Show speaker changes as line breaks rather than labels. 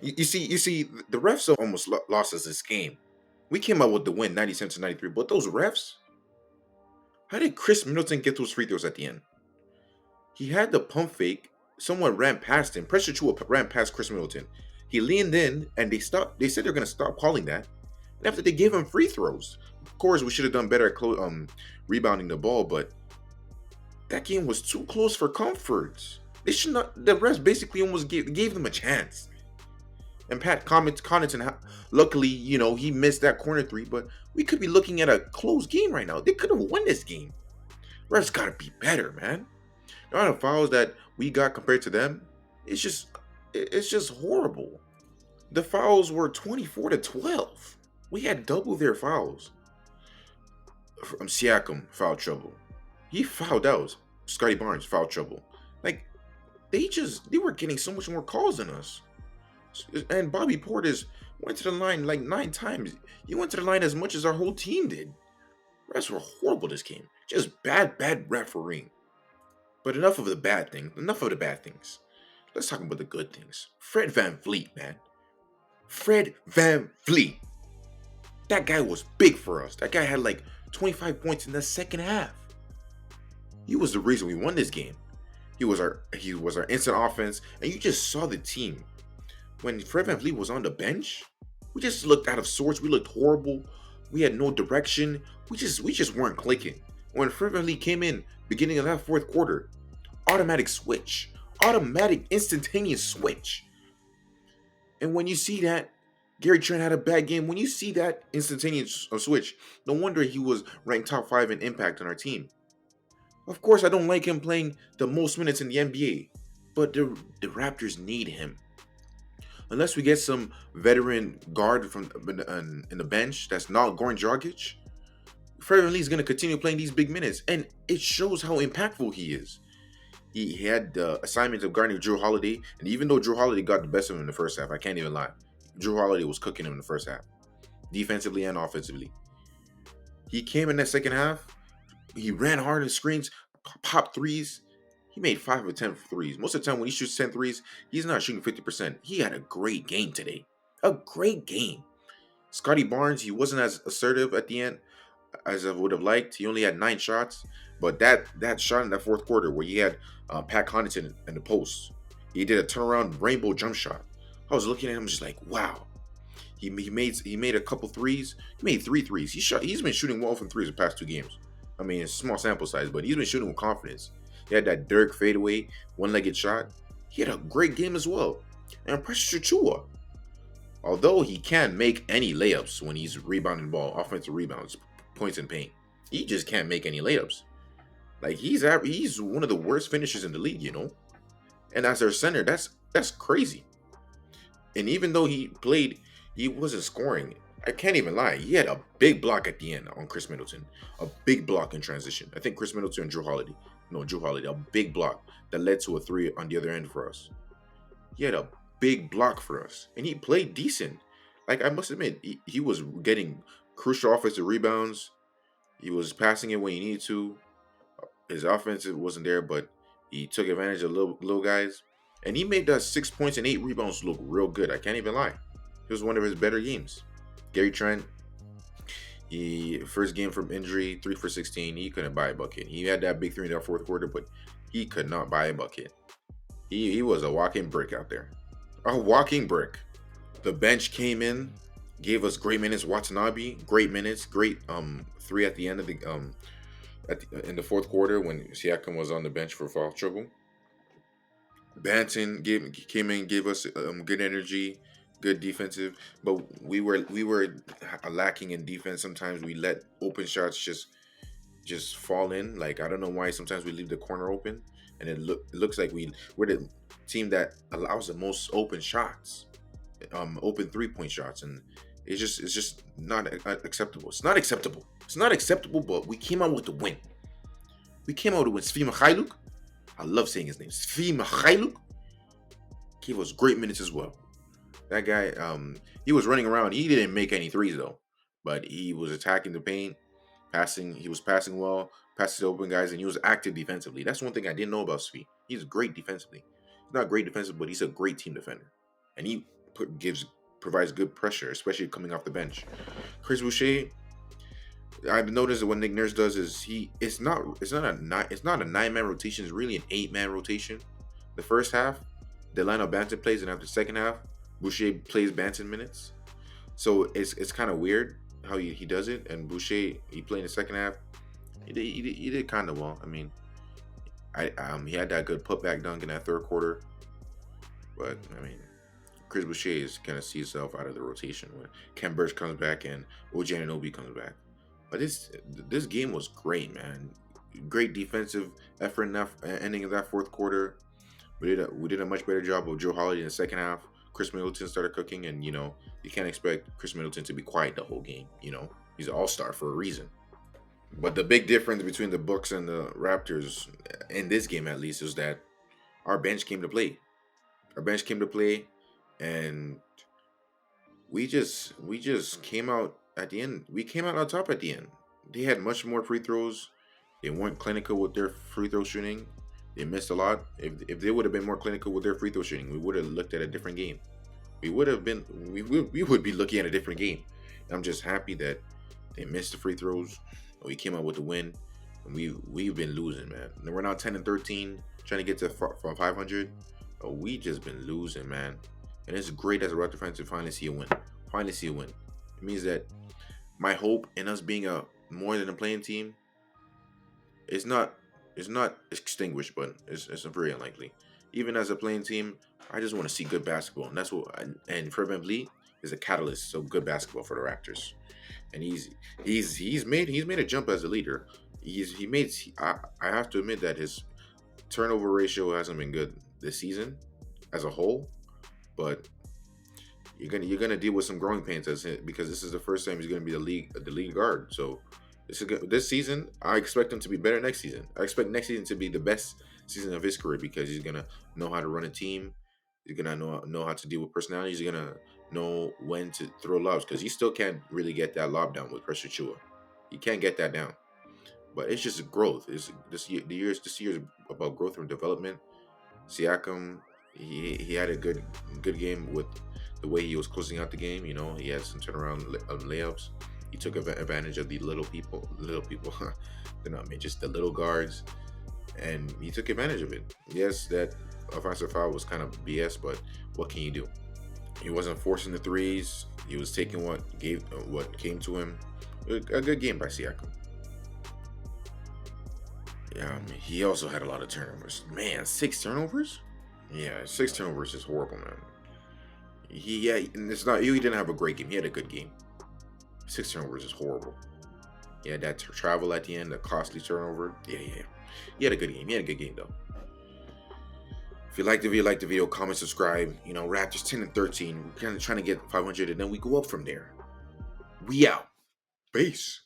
You see, the refs almost lost us this game. We came out with the win, 97-93. But those refs, how did Chris Middleton get those free throws at the end? He had the pump fake. Someone ran past him. Pressure Chua ran past Chris Middleton. He leaned in, and they stopped. They said they're gonna stop calling that. And after they gave him free throws, of course we should have done better at rebounding the ball. But that game was too close for comfort. They should not. The refs basically almost gave them a chance. And Pat Connaughton, luckily, he missed that corner three, but we could be looking at a close game right now. They could have won this game. Refs gotta be better, man. The amount of fouls that we got compared to them, it's just horrible. The fouls were 24-12. We had double their fouls. Siakam foul trouble. He fouled out. Scotty Barnes foul trouble. Like they were getting so much more calls than us. And Bobby Portis went to the line like 9 times. He went to the line as much as our whole team did. Refs were horrible this game. Just bad refereeing. But enough of the bad things. Enough of the bad things. Let's talk about the good things. Fred VanVleet, man. Fred VanVleet. That guy was big for us. That guy had like 25 points in the second half. He was the reason we won this game. He was our instant offense, and you just saw the team. When Fred VanVleet was on the bench, we just looked out of sorts. We looked horrible. We had no direction. We just weren't clicking. When Fred VanVleet came in, beginning of that fourth quarter, automatic switch, automatic instantaneous switch. And when you see that, Gary Trent had a bad game. When you see that instantaneous switch, no wonder he was ranked top 5 in impact on our team. Of course, I don't like him playing the most minutes in the NBA, but the Raptors need him. Unless we get some veteran guard from in the bench that's not Goran Dragic, Fred VanVleet is going to continue playing these big minutes, and it shows how impactful he is. He had the assignment of guarding Drew Holiday, and even though Drew Holiday got the best of him in the first half, I can't even lie. Drew Holiday was cooking him in the first half, defensively and offensively. He came in that second half. He ran hard in screens, popped threes. He made 5 of 10 threes. Most of the time when he shoots 10 threes, he's not shooting 50%. He had a great game today. A great game. Scotty Barnes, he wasn't as assertive at the end as I would have liked. He only had 9 shots. But that shot in that fourth quarter where he had Pat Connaughton in the post, he did a turnaround rainbow jump shot. I was looking at him just like, wow. He made a couple threes. He made 3 threes. He's been shooting well from threes the past 2 games. I mean, it's a small sample size, but he's been shooting with confidence. He had that Dirk fadeaway, one-legged shot. He had a great game as well. And Precious Chua, although he can't make any layups when he's rebounding the ball, offensive rebounds, points in paint, he just can't make any layups. Like he's one of the worst finishers in the league, And as their center, that's crazy. And even though he played, he wasn't scoring. I can't even lie. He had a big block at the end on Chris Middleton. A big block in transition. I think Chris Middleton and Drew Holiday. No, Drew Holiday. A big block that led to a 3 on the other end for us. He had a big block for us. And he played decent. Like, I must admit, he was getting crucial offensive rebounds. He was passing it when he needed to. His offensive wasn't there, but he took advantage of little guys. And he made that 6 points and 8 rebounds look real good. I can't even lie. It was one of his better games. Gary Trent, first game from injury, 3 for 16. He couldn't buy a bucket. He had that big 3 in that fourth quarter, but he could not buy a bucket. He was a walking brick out there. A walking brick. The bench came in, gave us great minutes. Watanabe, great minutes, great 3 at the end of the in the fourth quarter when Siakam was on the bench for foul trouble. Banton came in, gave us good energy, good defensive, but we were lacking in defense. Sometimes we let open shots just fall in. Like, I don't know why sometimes we leave the corner open, and it looks like we're the team that allows the most open shots, open 3-point shots, and it's just not acceptable. It's not acceptable. It's not acceptable. But we came out with the win. We came out with Svi Mikhailuk. I love saying his name. Svi Mikhailuk gave us great minutes as well. That guy, he was running around. He didn't make any threes though, but he was attacking the paint, passing. He was passing well, passing to open guys, and he was active defensively. That's one thing I didn't know about Svi. He's great defensively. He's not great defensively, but he's a great team defender, and he gives provides good pressure, especially coming off the bench. Chris Boucher, I've noticed that what Nick Nurse does is it's not a 9 man rotation. It's really an 8 man rotation. The first half, the lineup Banton plays, and after the second half, Boucher plays Banton minutes. So it's kind of weird how he does it. And Boucher, he played in the second half. He did kind of well. I mean, he had that good putback dunk in that third quarter. But I mean, Chris Boucher is gonna see himself out of the rotation when Ken Burch comes back and OG Anunoby comes back. But this game was great, man. Great defensive effort in that ending of that fourth quarter. We did a much better job of Joe Holiday in the second half. Chris Middleton started cooking, and you can't expect Chris Middleton to be quiet the whole game. He's an all-star for a reason. But the big difference between the Bucks and the Raptors in this game, at least, is that our bench came to play. Our bench came to play, and we just came out at the end. We came out on top at the end. They had much more free throws. They weren't clinical with their free throw shooting. They missed a lot. If they would have been more clinical with their free throw shooting, we would have looked at a different game. We would be looking at a different game. And I'm just happy that they missed the free throws. We came out with the win, and we've been losing, man. And we're now 10-13, trying to get to from 500. We just been losing, man. And it's great as a Raptor fan to finally see a win. Finally see a win. It means that my hope in us being a more than a playing team is not extinguished, but it's very unlikely. Even as a playing team, I just want to see good basketball, and that's what. And Fred VanVleet is a catalyst of good basketball for the Raptors, and he's made a jump as a leader. I have to admit that his turnover ratio hasn't been good this season as a whole, but you're gonna deal with some growing pains because this is the first time he's gonna be the lead guard. So this season, I expect him to be better next season. I expect next season to be the best season of his career because he's gonna know how to run a team. He's gonna know how to deal with personalities. He's gonna know when to throw lobs because he still can't really get that lob down with Pressure Chua. He can't get that down. But it's just growth. This year's about growth and development. Siakam, he had a good game with the way he was closing out the game. He had some turnaround layups. He took advantage of the little people. They're not just the little guards, and he took advantage of it. Yes, that offensive foul was kind of BS, but what can you do? He wasn't forcing the threes. He was taking what came to him. A good game by Siakam. Yeah, he also had a lot of turnovers. Man, 6 turnovers? Yeah, 6 turnovers is horrible, man. And it's not. He didn't have a great game. He had a good game. 6 turnovers is horrible. He had that travel at the end, the costly turnover. Yeah. He had a good game. He had a good game though. If you like the video, comment, subscribe. Raptors 10-13. We're kind of trying to get 500, and then we go up from there. We out. Peace.